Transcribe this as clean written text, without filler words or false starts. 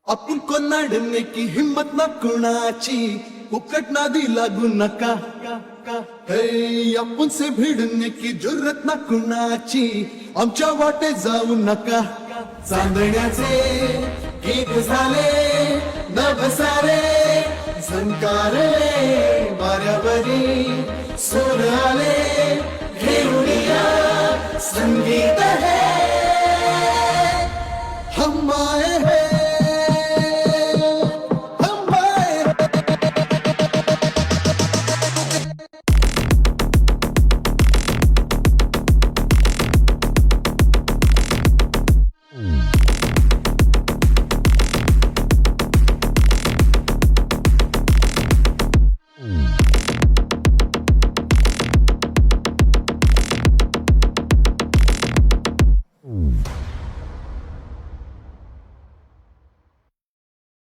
आपण कोणाडणे की हिम्मत ना कुणाची फुकट नादी लागू नका हे आपण से भिडणे की जुर्रत ना कुणाची आमच्या वाटे जाऊ नका चांदण्याचे गीत झाले नभसारे झंकारले वाऱ्यावरी सूर आले घेऊन या संगीत है